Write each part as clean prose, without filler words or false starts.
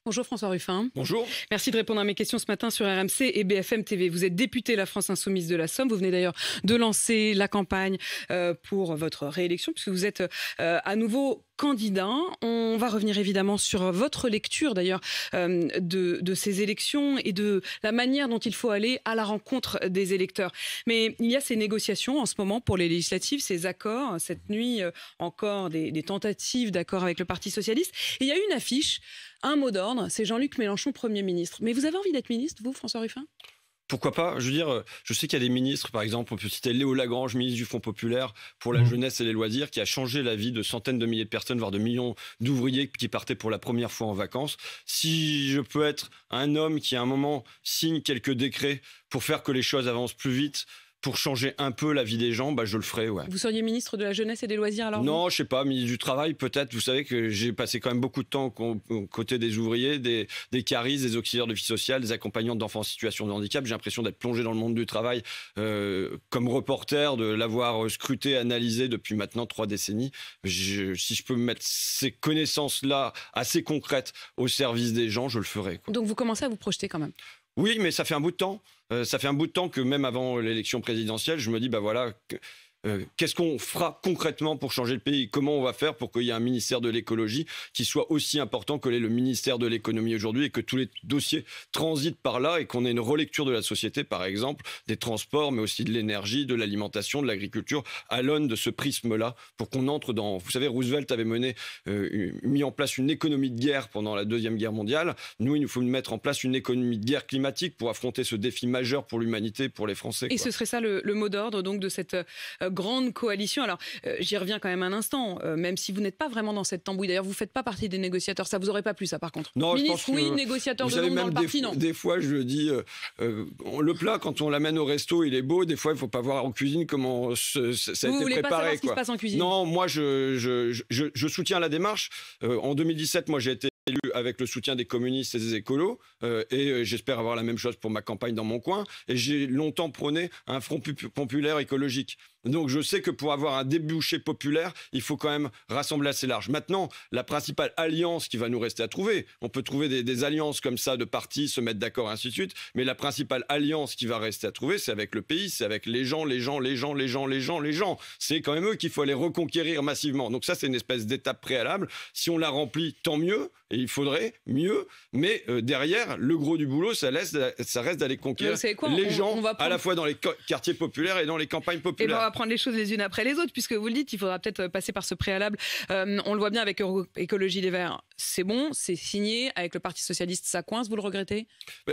Bonjour François Ruffin. Bonjour. Merci de répondre à mes questions ce matin sur RMC et BFM TV. Vous êtes député La France Insoumise de la Somme. Vous venez d'ailleurs de lancer la campagne pour votre réélection puisque vous êtes à nouveau candidat. On va revenir évidemment sur votre lecture d'ailleurs de ces élections et de la manière dont il faut aller à la rencontre des électeurs. Mais il y a ces négociations en ce moment pour les législatives, ces accords. Cette nuit, encore des tentatives d'accord avec le Parti socialiste. Et il y a une affiche, un mot d'ordre, c'est Jean-Luc Mélenchon, Premier ministre. Mais vous avez envie d'être ministre, vous, François Ruffin ? Pourquoi pas? Je veux dire, je sais qu'il y a des ministres, par exemple, on peut citer Léo Lagrange, ministre du Fonds populaire pour la jeunesse et les loisirs, qui a changé la vie de centaines de milliers de personnes, voire de millions d'ouvriers qui partaient pour la première fois en vacances. Si je peux être un homme qui, à un moment, signe quelques décrets pour faire que les choses avancent plus vite, pour changer un peu la vie des gens, bah je le ferai, ouais. Vous seriez ministre de la Jeunesse et des Loisirs alors? Non, je sais pas, ministre du Travail peut-être. Vous savez que j'ai passé quand même beaucoup de temps aux côtés des ouvriers, des caristes, des auxiliaires de vie sociale, des accompagnants d'enfants en situation de handicap. J'ai l'impression d'être plongé dans le monde du travail comme reporter, de l'avoir scruté, analysé depuis maintenant 3 décennies. Si je peux mettre ces connaissances-là assez concrètes au service des gens, je le ferai, quoi. Donc vous commencez à vous projeter quand même? Oui, mais ça fait un bout de temps. Ça fait un bout de temps que même avant l'élection présidentielle, je me dis, bah voilà, qu'est-ce qu'on fera concrètement pour changer le pays? Comment on va faire pour qu'il y ait un ministère de l'écologie qui soit aussi important que l'est le ministère de l'économie aujourd'hui et que tous les dossiers transitent par là et qu'on ait une relecture de la société, par exemple, des transports, mais aussi de l'énergie, de l'alimentation, de l'agriculture, à l'aune de ce prisme-là, pour qu'on entre dans... Vous savez, Roosevelt avait mis en place une économie de guerre pendant la Deuxième Guerre mondiale. Nous, il nous faut mettre en place une économie de guerre climatique pour affronter ce défi majeur pour l'humanité, pour les Français, quoi. Et ce serait ça le mot d'ordre donc de cette grande coalition. Alors, j'y reviens quand même un instant, même si vous n'êtes pas vraiment dans cette tambouille. D'ailleurs, vous ne faites pas partie des négociateurs. Ça vous aurait pas plu, ça, par contre? Non, ministre, je pense oui, que, négociateur vous de savez, nom dans même le parti, non. Des fois, je dis, le plat, quand on l'amène au resto, il est beau. Des fois, il ne faut pas voir en cuisine comment ça a Vous été voulez pas savoir préparé, ce qui se passe en cuisine? Non, moi, je soutiens la démarche. En 2017, moi, j'ai été élu avec le soutien des communistes et des écolos, et j'espère avoir la même chose pour ma campagne dans mon coin. Et j'ai longtemps prôné un front populaire écologique. Donc je sais que pour avoir un débouché populaire, il faut quand même rassembler assez large. Maintenant, la principale alliance qui va nous rester à trouver, on peut trouver des alliances comme ça de partis, se mettre d'accord, ainsi de suite, mais la principale alliance qui va rester à trouver, c'est avec le pays, c'est avec les gens. C'est quand même eux qu'il faut aller reconquérir massivement. Donc ça, c'est une espèce d'étape préalable. Si on la remplit, tant mieux, et il faudrait mieux, mais derrière, le gros du boulot, ça reste d'aller conquérir les gens, à la fois dans les quartiers populaires et dans les campagnes populaires. Et ben on va prendre les choses les unes après les autres, puisque vous le dites, il faudra peut-être passer par ce préalable. On le voit bien avec Écologie Les Verts. C'est bon, c'est signé. Avec le Parti Socialiste, ça coince, vous le regrettez?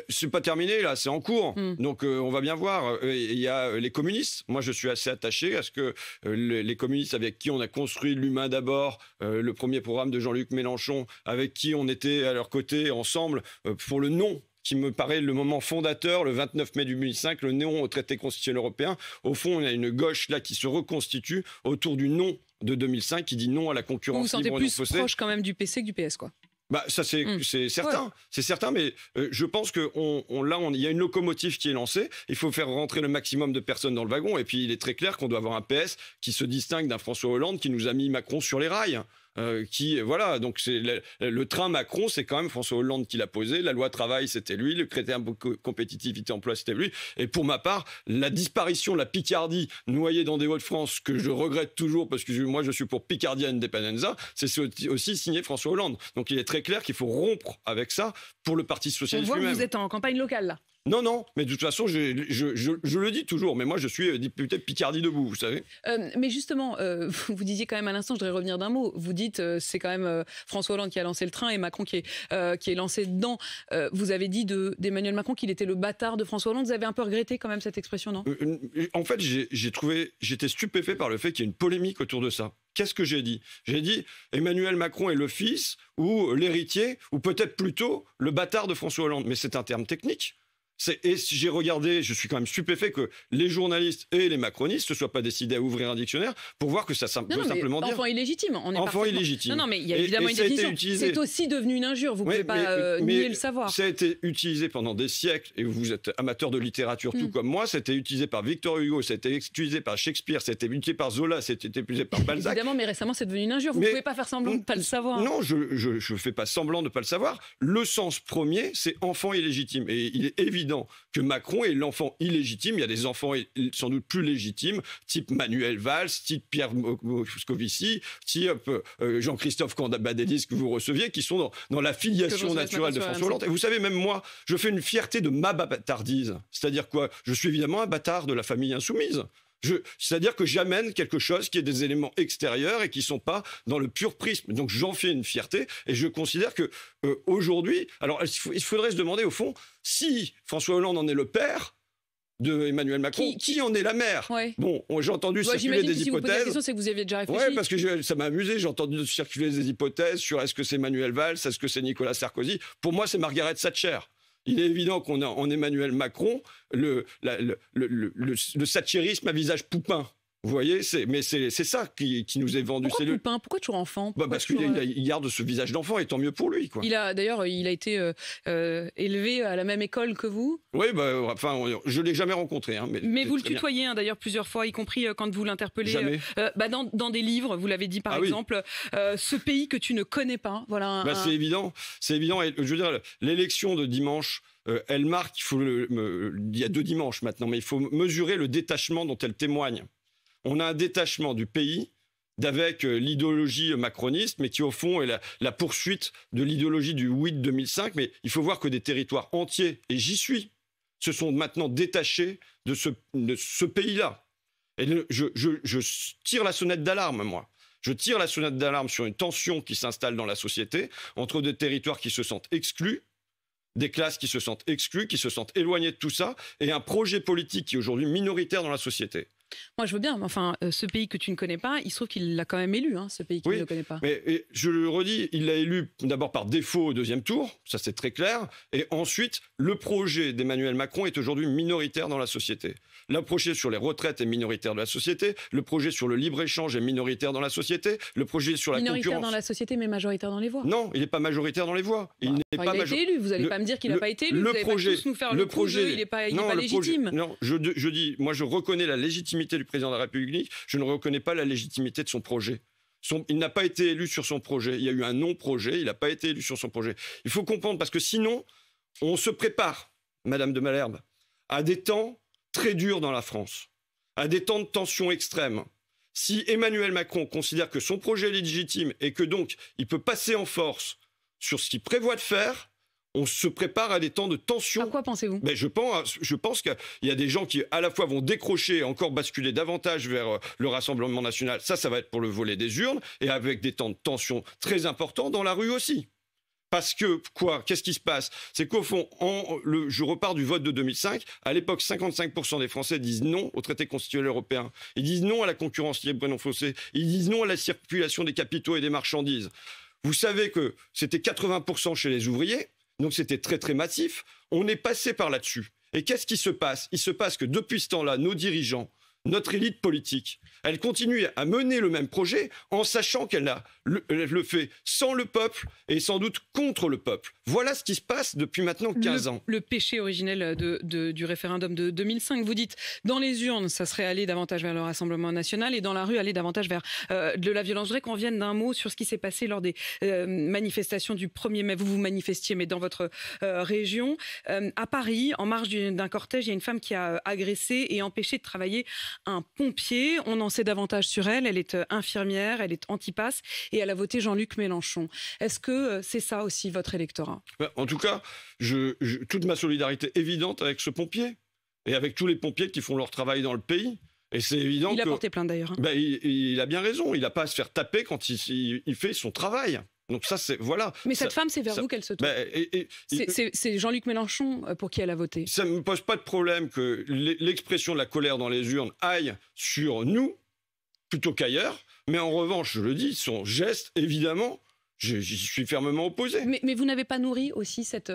C'est pas terminé, là, c'est en cours. Donc on va bien voir. Il y a les communistes. Moi, je suis assez attaché à ce que les communistes avec qui on a construit l'humain d'abord, le premier programme de Jean-Luc Mélenchon, avec qui on était à leur côté ensemble pour le non, qui me paraît le moment fondateur, le 29 mai 2005, le non au traité constitutionnel européen. Au fond, on a une gauche là qui se reconstitue autour du non de 2005, qui dit non à la concurrence. Vous vous sentez plus proche quand même du PC que du PS, quoi? Bah, ça, c'est certain. Ouais. C'est certain, mais je pense qu'il y a une locomotive qui est lancée. Il faut faire rentrer le maximum de personnes dans le wagon. Et puis, il est très clair qu'on doit avoir un PS qui se distingue d'un François Hollande qui nous a mis Macron sur les rails. Voilà, donc c'est le train Macron, c'est quand même François Hollande qui l'a posé. La loi travail, c'était lui. Le critère de compétitivité emploi, c'était lui. Et pour ma part, la disparition de la Picardie noyée dans des Hauts-de-France, que je regrette toujours parce que moi je suis pour Picardia Independenza, c'est aussi signé François Hollande. Donc il est très clair qu'il faut rompre avec ça pour le Parti socialiste lui-même. On voit que vous êtes en campagne locale là. Non, mais de toute façon, je le dis toujours, mais moi je suis député de Picardie debout, vous savez. Mais justement, vous disiez quand même à l'instant, je voudrais revenir d'un mot, vous dites c'est quand même François Hollande qui a lancé le train et Macron qui est lancé dedans. Vous avez dit d'Emmanuel Macron qu'il était le bâtard de François Hollande, vous avez un peu regretté quand même cette expression, non? En fait, j'étais stupéfait par le fait qu'il y ait une polémique autour de ça. Qu'est-ce que j'ai dit? J'ai dit Emmanuel Macron est le fils ou l'héritier ou peut-être plutôt le bâtard de François Hollande. Mais c'est un terme technique. Et j'ai regardé, je suis quand même stupéfait que les journalistes et les macronistes ne se soient pas décidés à ouvrir un dictionnaire pour voir que ça veut simplement dire... Enfant illégitime. Enfant illégitime. Non, mais il y a évidemment une définition. C'est aussi devenu une injure, vous ne pouvez pas nier le savoir. Ça a été utilisé pendant des siècles, et vous êtes amateur de littérature tout comme moi, ça a été utilisé par Victor Hugo, ça a été utilisé par Shakespeare, ça a été utilisé par Zola, ça a été utilisé par Balzac. Évidemment, mais récemment c'est devenu une injure, vous ne pouvez pas faire semblant de ne pas le savoir. Non, je ne fais pas semblant de ne pas le savoir. Le sens premier, c'est enfant illégitime. Et il est évident que Macron est l'enfant illégitime. Il y a des enfants sans doute plus légitimes, type Manuel Valls, type Pierre Moscovici, type Jean-Christophe Cambadélis que vous receviez, qui sont dans la filiation naturelle de François Hollande. Et vous savez, même moi, je fais une fierté de ma bâtardise. C'est-à-dire quoi? Je suis évidemment un bâtard de la famille insoumise. C'est-à-dire que j'amène quelque chose qui est des éléments extérieurs et qui ne sont pas dans le pur prisme. Donc j'en fais une fierté et je considère que aujourd'hui, alors il faudrait se demander au fond, si François Hollande en est le père de Emmanuel Macron, qui en est la mère? Bon, j'ai entendu circuler des hypothèses. Si vous posez la question, c'est que vous aviez déjà réfléchi. Oui, parce que ça m'a amusé, j'ai entendu circuler des hypothèses sur est-ce que c'est Manuel Valls, est-ce que c'est Nicolas Sarkozy. Pour moi, c'est Margaret Thatcher. Il est évident qu'on a en Emmanuel Macron le thatcherisme à visage poupin. Vous voyez, mais c'est ça qui nous est vendu. Pourquoi poupin? Pourquoi toujours enfant? Parce qu'il garde ce visage d'enfant, et tant mieux pour lui, quoi. D'ailleurs, il a été élevé à la même école que vous? Oui, je ne l'ai jamais rencontré. Hein, mais vous le tutoyez d'ailleurs plusieurs fois, y compris quand vous l'interpellez. Jamais. Dans des livres, vous l'avez dit par exemple, ce pays que tu ne connais pas. Voilà. C'est évident. C'est évident. Et, je veux dire, l'élection de dimanche, elle marque, il y a 2 dimanches maintenant, mais il faut mesurer le détachement dont elle témoigne. On a un détachement du pays d'avec l'idéologie macroniste, mais qui au fond est la poursuite de l'idéologie du oui de 2005. Mais il faut voir que des territoires entiers, et j'y suis, se sont maintenant détachés de ce pays-là. Et je tire la sonnette d'alarme, moi. Je tire la sonnette d'alarme sur une tension qui s'installe dans la société entre des territoires qui se sentent exclus, des classes qui se sentent exclues, qui se sentent éloignées de tout ça, et un projet politique qui est aujourd'hui minoritaire dans la société. Moi, je veux bien, mais enfin, ce pays que tu ne connais pas, il se trouve qu'il l'a quand même élu, ce pays qu'il ne connaît pas. Mais je le redis, il l'a élu d'abord par défaut au 2e tour, ça c'est très clair, et ensuite, le projet d'Emmanuel Macron est aujourd'hui minoritaire dans la société. Le projet sur les retraites est minoritaire dans la société, le projet sur le libre-échange est minoritaire dans la société, le projet sur la concurrence... Minoritaire dans la société, mais majoritaire dans les voix. Non, il n'est pas majoritaire dans les voix. Il a été élu, vous n'allez pas me dire qu'il n'a pas été élu, vous n'allez pas tous nous faire le projet, il n'est pas légitime. Non, je dis, moi je reconnais la légitimité du président de la République, je ne reconnais pas la légitimité de son projet. Il n'a pas été élu sur son projet, il y a eu un non-projet, il n'a pas été élu sur son projet. Il faut comprendre, parce que sinon, on se prépare, Madame de Malherbe, à des temps très durs dans la France, à des temps de tension extrême. Si Emmanuel Macron considère que son projet est légitime et que donc il peut passer en force sur ce qu'il prévoit de faire, on se prépare à des temps de tension. À quoi pensez-vous? Je pense qu'il y a des gens qui à la fois vont décrocher et encore basculer davantage vers le Rassemblement national. Ça va être pour le volet des urnes, et avec des temps de tension très importants dans la rue aussi. Parce que, qu'est-ce qui se passe? C'est qu'au fond, je repars du vote de 2005. À l'époque, 55% des Français disent non au traité constitutionnel européen. Ils disent non à la concurrence libre et non faussée. Ils disent non à la circulation des capitaux et des marchandises. Vous savez que c'était 80% chez les ouvriers. Donc c'était très très massif. On est passé par là-dessus. Et qu'est-ce qui se passe? Il se passe que depuis ce temps-là, nos dirigeants, notre élite politique, elle continue à mener le même projet en sachant qu'elle le fait sans le peuple et sans doute contre le peuple. Voilà ce qui se passe depuis maintenant 15 ans. Le péché originel du référendum de 2005, vous dites, dans les urnes, ça serait aller davantage vers le Rassemblement national et dans la rue, aller davantage vers de la violence. Je voudrais qu'on vienne d'un mot sur ce qui s'est passé lors des manifestations du 1er mai. Vous manifestiez, mais dans votre région. À Paris, en marge d'un cortège, il y a une femme qui a agressé et empêché de travailler un pompier. On en sait davantage sur elle. Elle est infirmière, elle est anti-pass et elle a voté Jean-Luc Mélenchon. Est-ce que c'est ça aussi votre électorat? En tout cas, toute ma solidarité évidente avec ce pompier et avec tous les pompiers qui font leur travail dans le pays. Et c'est évident il a porté plainte d'ailleurs. Il a bien raison. Il n'a pas à se faire taper quand il fait son travail. Donc ça, c'est... Voilà. Mais cette femme, c'est vers vous qu'elle se tourne. C'est Jean-Luc Mélenchon pour qui elle a voté. Ça ne me pose pas de problème que l'expression de la colère dans les urnes aille sur nous, plutôt qu'ailleurs. Mais en revanche, je le dis, son geste, évidemment, J'y suis fermement opposé. Mais vous n'avez pas nourri aussi cette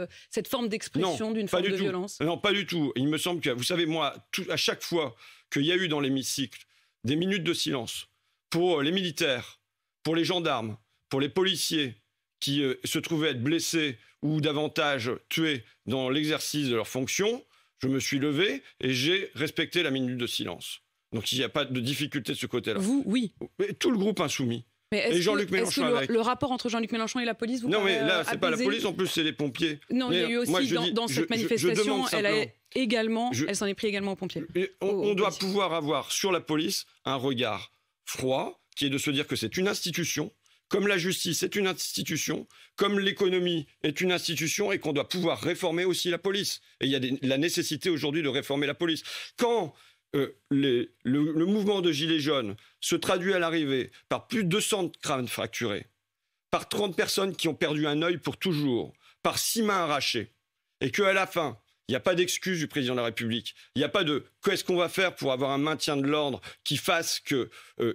forme d'expression d'une forme de violence? Non, pas du tout. Il me semble que, vous savez, moi, à chaque fois qu'il y a eu dans l'hémicycle des minutes de silence pour les militaires, pour les gendarmes, pour les policiers qui se trouvaient être blessés ou davantage tués dans l'exercice de leurs fonctions, je me suis levé et j'ai respecté la minute de silence. Donc il n'y a pas de difficulté de ce côté-là. Vous, oui. Mais tout le groupe insoumis. Et Jean-Luc Mélenchon avec. Le rapport entre Jean-Luc Mélenchon et la police, vous Non, mais là, c'est pas la police, en plus, c'est les pompiers. Non, il y a eu aussi, dans cette manifestation, elle s'en est pris également aux pompiers. On doit pouvoir avoir sur la police un regard froid, qui est de se dire que c'est une institution, comme la justice est une institution, comme l'économie est une institution, et qu'on doit pouvoir réformer aussi la police. Et il y a la nécessité aujourd'hui de réformer la police. Quand le mouvement de Gilets jaunes se traduit à l'arrivée par plus de 200 crânes fracturés, par 30 personnes qui ont perdu un œil pour toujours, par 6 mains arrachées, et qu'à la fin, il n'y a pas d'excuse du président de la République, il n'y a pas de qu'est-ce qu'on va faire pour avoir un maintien de l'ordre qui fasse qu'il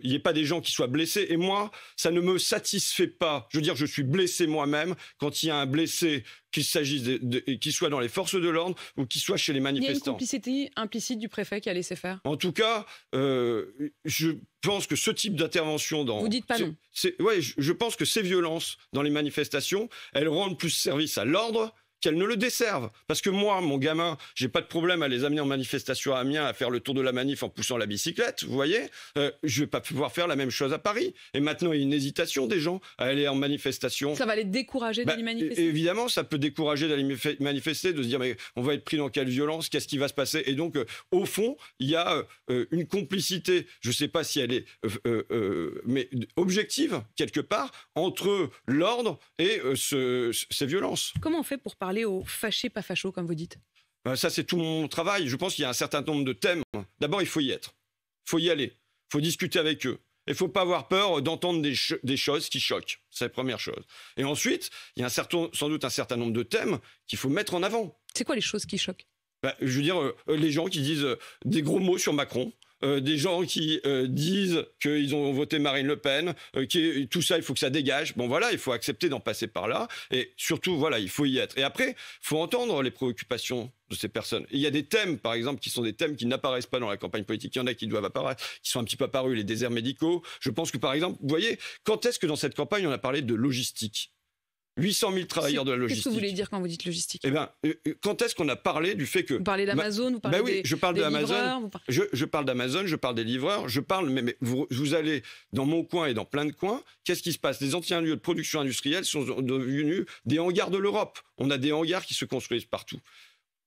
n'y ait pas des gens qui soient blessés. Et moi, ça ne me satisfait pas. Je veux dire, je suis blessé moi-même quand il y a un blessé, qu'il s'agisse qu'il soit dans les forces de l'ordre ou qu'il soit chez les manifestants. Il y a une complicité implicite du préfet qui a laissé faire. En tout cas, je pense que ce type d'intervention dans... Vous dites pas non. Ouais, je pense que ces violences dans les manifestations, elles rendent plus service à l'ordre qu'elles ne le desservent. Parce que moi, mon gamin, j'ai pas de problème à les amener en manifestation à Amiens, à faire le tour de la manif en poussant la bicyclette, vous voyez. Je vais pas pouvoir faire la même chose à Paris. Et maintenant, il y a une hésitation des gens à aller en manifestation. Ça va les décourager d'aller manifester. Évidemment, ça peut décourager d'aller manifester, de se dire, mais on va être pris dans quelle violence, qu'est-ce qui va se passer? Et donc, au fond, il y a une complicité, je sais pas si elle est mais objective, quelque part, entre l'ordre et ces violences. Comment on fait pour parler aux fâchés pas fachos, comme vous dites? Ça, c'est tout mon travail. Je pense qu'il y a un certain nombre de thèmes. D'abord, il faut y être. Il faut y aller. Il faut discuter avec eux. Il ne faut pas avoir peur d'entendre des choses qui choquent. C'est la première chose. Et ensuite, il y a sans doute un certain nombre de thèmes qu'il faut mettre en avant. C'est quoi les choses qui choquent? Je veux dire, les gens qui disent des gros mots sur Macron. Des gens qui disent qu'ils ont voté Marine Le Pen, tout ça, il faut que ça dégage. Bon, voilà, il faut accepter d'en passer par là. Et surtout, voilà, il faut y être. Et après, il faut entendre les préoccupations de ces personnes. Et il y a des thèmes, par exemple, qui sont des thèmes qui n'apparaissent pas dans la campagne politique. Il y en a qui doivent apparaître, qui sont un petit peu apparus, les déserts médicaux. Je pense que, par exemple, vous voyez, quand est-ce que dans cette campagne, on a parlé de logistique? 800 000 travailleurs de la logistique. Qu'est-ce que vous voulez dire quand vous dites logistique? Eh bien, quand est-ce qu'on a parlé du fait que... Vous parlez d'Amazon, vous parlez oui, je parle d'Amazon. Je parle d'Amazon, je parle des livreurs, mais vous allez dans mon coin et dans plein de coins, qu'est-ce qui se passe? Les anciens lieux de production industrielle sont devenus des hangars de l'Europe. On a des hangars qui se construisent partout.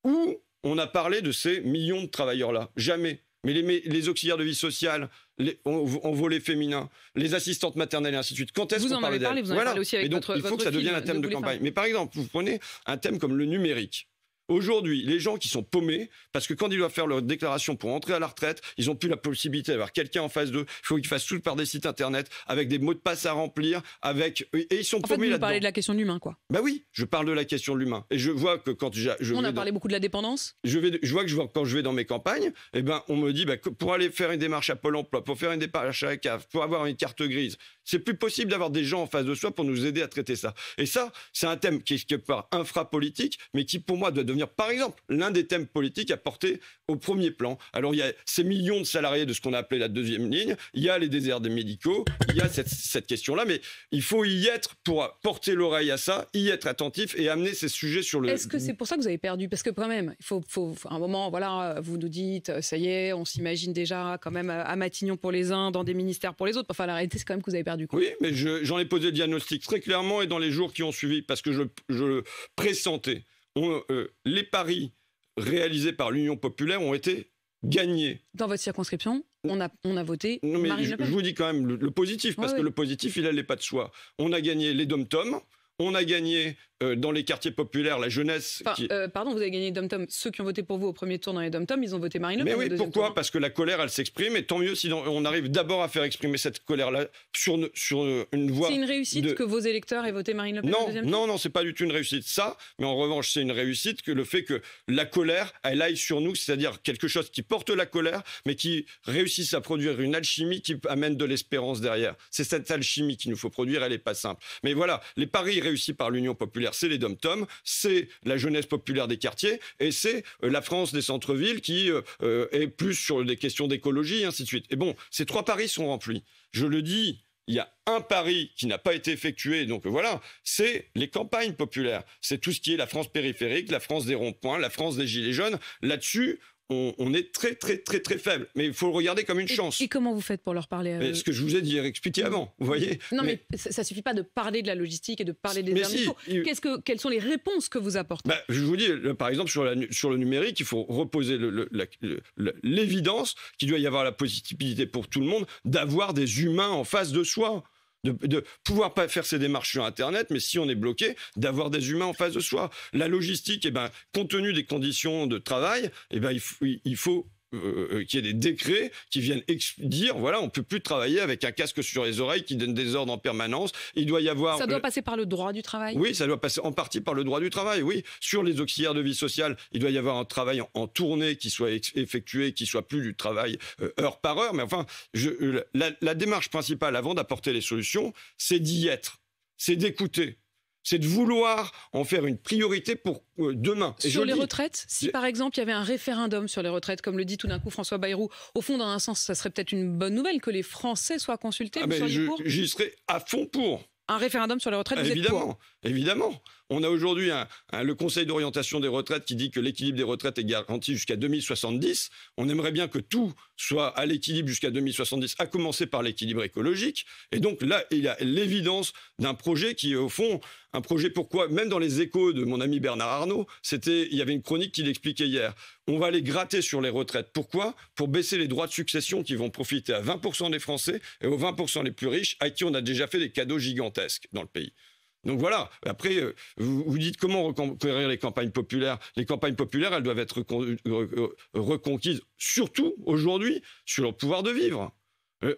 Où on a parlé de ces millions de travailleurs-là? Jamais. Mais les auxiliaires de vie sociale, en volet féminin, les assistantes maternelles et ainsi de suite. Quand est-ce qu'on parle d'elles? Vous en avez parlé aussi avec votre il faut que ça devienne un thème de campagne. Mais par exemple, vous prenez un thème comme le numérique. Aujourd'hui, les gens qui sont paumés, parce que quand ils doivent faire leur déclaration pour entrer à la retraite, ils n'ont plus la possibilité d'avoir quelqu'un en face d'eux. Il faut qu'ils fassent tout par des sites internet, avec des mots de passe à remplir, et ils sont paumés là-dedans. Vous parlez de la question de l'humain, quoi. Bah oui, je parle de la question de l'humain. Et je vois que quand on a parlé beaucoup de la dépendance. Je vois que quand je vais dans mes campagnes, eh ben, on me dit que pour aller faire une démarche à Pôle emploi, pour faire une démarche à la CAF, pour avoir une carte grise, c'est plus possible d'avoir des gens en face de soi pour nous aider à traiter ça. Et ça, c'est un thème qui est quelque part infrapolitique, mais qui pour moi doit devenir, par exemple, l'un des thèmes politiques à porter au premier plan. Alors il y a ces millions de salariés de ce qu'on a appelé la deuxième ligne, il y a les déserts des médicaux, il y a cette question-là, mais il faut y être pour porter l'oreille à ça, y être attentif et amener ces sujets sur le... Est-ce que c'est pour ça que vous avez perdu? Parce que quand même, il faut à un moment, voilà, vous nous dites, ça y est, on s'imagine déjà quand même à Matignon pour les uns, dans des ministères pour les autres. Enfin, la réalité, c'est quand même que vous avez perdu. Oui, mais j'en ai posé le diagnostic très clairement et dans les jours qui ont suivi, parce que je le pressentais. Les paris réalisés par l'Union populaire ont été gagnés. Dans votre circonscription, on a voté Marine Le Pen. Je vous dis quand même le positif, parce que le positif, il n'allait pas de soi. On a gagné les dom-toms, on a gagné dans les quartiers populaires, la jeunesse... Pardon, vous avez gagné les dom-tom. Ceux qui ont voté pour vous au premier tour dans les dom-tom, ils ont voté Marine Le Pen. Mais oui, pourquoi tour. Parce que la colère, elle s'exprime, et tant mieux si on arrive d'abord à faire exprimer cette colère-là sur une voie... C'est une réussite que vos électeurs aient voté Marine Le Pen au deuxième tour ? Non, c'est pas du tout une réussite, ça. Mais en revanche, c'est une réussite que le fait que la colère, elle aille sur nous, c'est-à-dire quelque chose qui porte la colère, mais qui réussisse à produire une alchimie qui amène de l'espérance derrière. C'est cette alchimie qu'il nous faut produire, elle n'est pas simple. Mais voilà, les paris réussis par l'Union populaire, c'est les dom-tom, c'est la jeunesse populaire des quartiers, et c'est la France des centres-villes qui est plus sur des questions d'écologie, et ainsi de suite. Et bon, ces 3 paris sont remplis. Je le dis, il y a un pari qui n'a pas été effectué, donc voilà, c'est les campagnes populaires. C'est tout ce qui est la France périphérique, la France des ronds-points, la France des gilets jaunes. Là-dessus, on est très, très, très, très faible. Mais il faut le regarder comme une chance. Et comment vous faites pour leur parler Ce que je vous ai dit, expliqué avant, vous voyez. Non, mais ça suffit pas de parler de la logistique et de parler des armes. Quelles sont les réponses que vous apportez ? Je vous dis, par exemple, sur le numérique, il faut reposer l'évidence qu'il doit y avoir la possibilité pour tout le monde d'avoir des humains en face de soi. De pouvoir pas faire ses démarches sur Internet, mais si on est bloqué, d'avoir des humains en face de soi. La logistique, compte tenu des conditions de travail, il faut qu'il y ait des décrets qui viennent dire, voilà, on peut plus travailler avec un casque sur les oreilles qui donne des ordres en permanence. Il doit y avoir... Ça doit passer par le droit du travail ? Oui, ça doit passer en partie par le droit du travail, oui. Sur les auxiliaires de vie sociale, il doit y avoir un travail en tournée qui soit effectué, qui soit plus du travail heure par heure. Mais enfin, la démarche principale avant d'apporter les solutions, c'est d'y être, c'est d'écouter. C'est de vouloir en faire une priorité pour demain. Sur les retraites, si par exemple il y avait un référendum sur les retraites, comme le dit tout d'un coup François Bayrou, au fond, dans un sens, ça serait peut-être une bonne nouvelle que les Français soient consultés. J'y serais à fond pour. Un référendum sur les retraites, vous êtes pour ? Évidemment. On a aujourd'hui le Conseil d'orientation des retraites qui dit que l'équilibre des retraites est garanti jusqu'à 2070. On aimerait bien que tout soit à l'équilibre jusqu'à 2070, à commencer par l'équilibre écologique. Et donc là, il y a l'évidence d'un projet qui est au fond un projet pourquoi, même dans les échos de mon ami Bernard Arnault, il y avait une chronique qui l'expliquait hier. On va aller gratter sur les retraites. Pourquoi ? Pour baisser les droits de succession qui vont profiter à 20% des Français et aux 20% les plus riches à qui on a déjà fait des cadeaux gigantesques dans le pays. Donc voilà, après, vous dites comment reconquérir les campagnes populaires. Les campagnes populaires, elles doivent être reconquises, surtout aujourd'hui, sur leur pouvoir de vivre.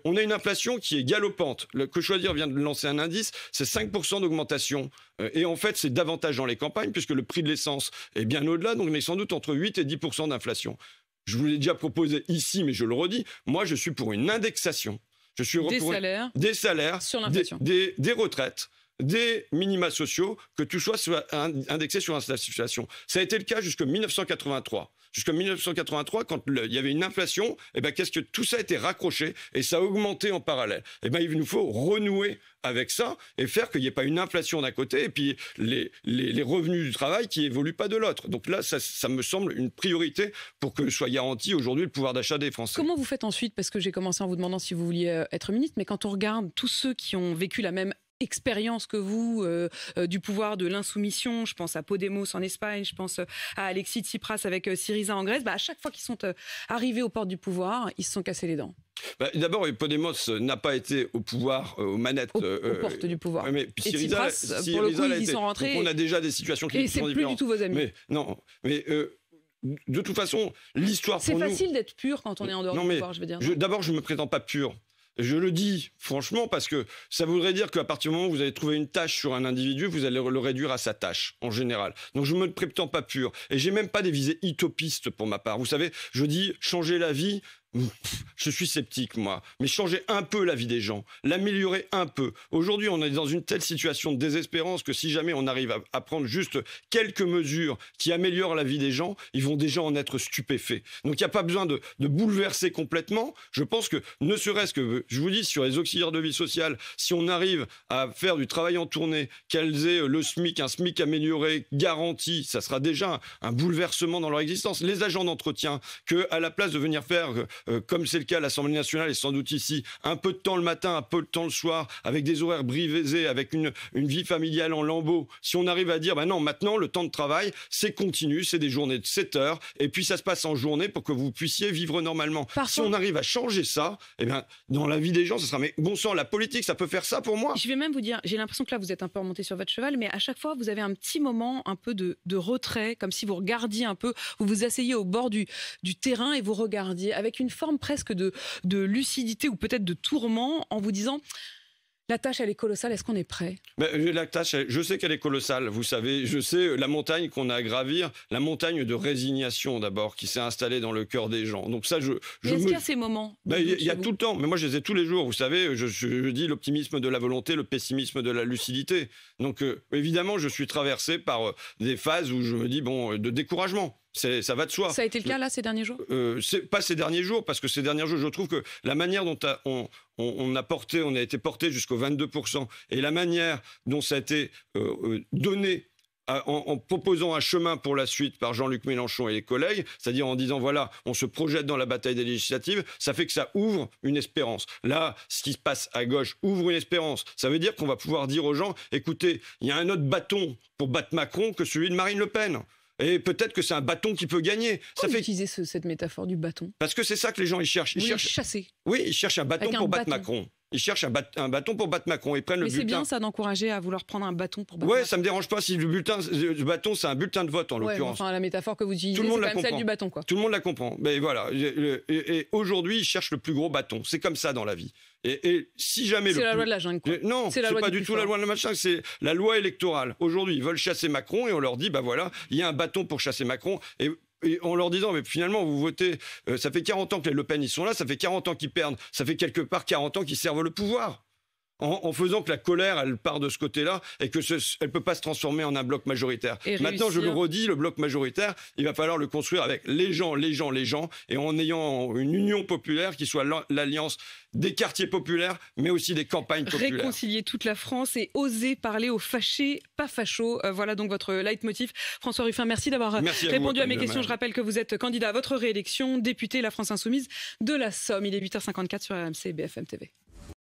On a une inflation qui est galopante. Que Choisir vient de lancer un indice, c'est 5% d'augmentation. Et en fait, c'est davantage dans les campagnes, puisque le prix de l'essence est bien au-delà, donc on est sans doute entre 8 et 10% d'inflation. Je vous l'ai déjà proposé ici, mais je le redis, moi je suis pour une indexation. Je suis des salaires sur l'inflation, des retraites, des minima sociaux, que tout soit indexé sur l'inflation. Ça a été le cas jusqu'en 1983. Jusqu'en 1983, quand il y avait une inflation, qu'est-ce que tout ça a été raccroché et ça a augmenté en parallèle. Il nous faut renouer avec ça et faire qu'il n'y ait pas une inflation d'un côté et puis les revenus du travail qui évoluent pas de l'autre. Donc là, ça me semble une priorité pour que soit garanti aujourd'hui le pouvoir d'achat des Français. Comment vous faites ensuite ? Parce que j'ai commencé en vous demandant si vous vouliez être ministre, mais quand on regarde tous ceux qui ont vécu la même expérience que vous du pouvoir de l'insoumission, je pense à Podemos en Espagne, je pense à Alexis Tsipras avec Syriza en Grèce, à chaque fois qu'ils sont arrivés aux portes du pouvoir, ils se sont cassés les dents. D'abord, Podemos n'a pas été au pouvoir, aux manettes. Aux portes du pouvoir. Mais Syriza, pour le coup, ils y sont rentrés. Donc on a déjà des situations qui sont différentes. Et c'est plus du tout vos amis. De toute façon, l'histoire pour nous... C'est facile d'être pur quand on est en dehors du pouvoir, je veux dire. D'abord, je ne me prétends pas pur. Je le dis franchement parce que ça voudrait dire qu'à partir du moment où vous allez trouver une tâche sur un individu, vous allez le réduire à sa tâche, en général. Donc je ne me prétends pas pur. Et j'ai même pas des visées utopistes pour ma part. Vous savez, je dis changer la vie... Je suis sceptique, moi. Mais changer un peu la vie des gens, l'améliorer un peu. Aujourd'hui, on est dans une telle situation de désespérance que si jamais on arrive à prendre juste quelques mesures qui améliorent la vie des gens, ils vont déjà en être stupéfaits. Donc il n'y a pas besoin de bouleverser complètement. Je pense que, ne serait-ce que, je vous dis, sur les auxiliaires de vie sociale, si on arrive à faire du travail en tournée, qu'elles aient le SMIC, un SMIC amélioré, garanti, ça sera déjà un bouleversement dans leur existence. Les agents d'entretien, qu'à la place de venir faire comme c'est le cas à l'Assemblée nationale et sans doute ici, un peu de temps le matin, un peu de temps le soir, avec des horaires brisés, avec une vie familiale en lambeaux, si on arrive à dire, non, maintenant, le temps de travail, c'est continu, c'est des journées de 7 heures, et puis ça se passe en journée pour que vous puissiez vivre normalement. Parfois, si on arrive à changer ça, eh bien, dans la vie des gens, ça sera, mais bon sang, la politique, ça peut faire ça pour moi. Je vais même vous dire, j'ai l'impression que là, vous êtes un peu remonté sur votre cheval, mais à chaque fois, vous avez un petit moment un peu de retrait, comme si vous regardiez un peu, vous vous asseyez au bord du terrain et vous regardiez avec une forme presque de lucidité ou peut-être de tourment en vous disant... La tâche, elle est colossale. Est-ce qu'on est prêt? La tâche, je sais qu'elle est colossale. Vous savez, je sais la montagne qu'on a à gravir, la montagne de résignation d'abord, qui s'est installée dans le cœur des gens. Donc ça, est-ce qu'il y a ces moments? Il y a tout le temps. Mais moi, je les ai tous les jours. Vous savez, je dis l'optimisme de la volonté, le pessimisme de la lucidité. Donc évidemment, je suis traversé par des phases où je me dis, de découragement. Ça va de soi. Ça a été le cas là ces derniers jours? Pas ces derniers jours, parce que ces derniers jours, je trouve que la manière dont on a été porté jusqu'au 22%, et la manière dont ça a été donné en proposant un chemin pour la suite par Jean-Luc Mélenchon et les collègues, c'est-à-dire en disant voilà, on se projette dans la bataille des législatives, ça fait que ça ouvre une espérance. Là, ce qui se passe à gauche ouvre une espérance. Ça veut dire qu'on va pouvoir dire aux gens, écoutez, il y a un autre bâton pour battre Macron que celui de Marine Le Pen. Et peut-être que c'est un bâton qui peut gagner. Pourquoi vous utilisez cette métaphore du bâton? Parce que c'est ça que les gens ils cherchent. Ils cherchent chasser. Oui, ils cherchent un bâton pour battre Macron. Ils cherchent un bâton pour battre Macron. Ils prennent le bulletin. Mais c'est bien ça d'encourager à vouloir prendre un bâton pour battre Macron. Ça me dérange pas si le bâton c'est un bulletin de vote en l'occurrence. Enfin la métaphore que vous utilisez, c'est quand même celle du bâton quoi. Tout le monde la comprend. Mais voilà. Et aujourd'hui, ils cherchent le plus gros bâton. C'est comme ça dans la vie. Et si jamais c'est la loi de la jungle. Quoi. Non, c'est pas du tout la loi de la jungle. C'est la loi électorale. Aujourd'hui, ils veulent chasser Macron et on leur dit voilà, il y a un bâton pour chasser Macron et en leur disant, mais finalement, vous votez, ça fait 40 ans que les Le Pen, ils sont là, ça fait 40 ans qu'ils perdent, ça fait quelque part 40 ans qu'ils servent le pouvoir. En faisant que la colère, elle part de ce côté-là et que elle peut pas se transformer en un bloc majoritaire. Maintenant, je le redis, le bloc majoritaire, il va falloir le construire avec les gens, et en ayant une union populaire qui soit l'alliance des quartiers populaires, mais aussi des campagnes populaires. Réconcilier toute la France et oser parler aux fâchés, pas fachos. Voilà donc votre leitmotiv. François Ruffin, merci d'avoir répondu à mes questions. Je rappelle que vous êtes candidat à votre réélection, député La France Insoumise de la Somme. Il est 8h54 sur RMC et BFM TV.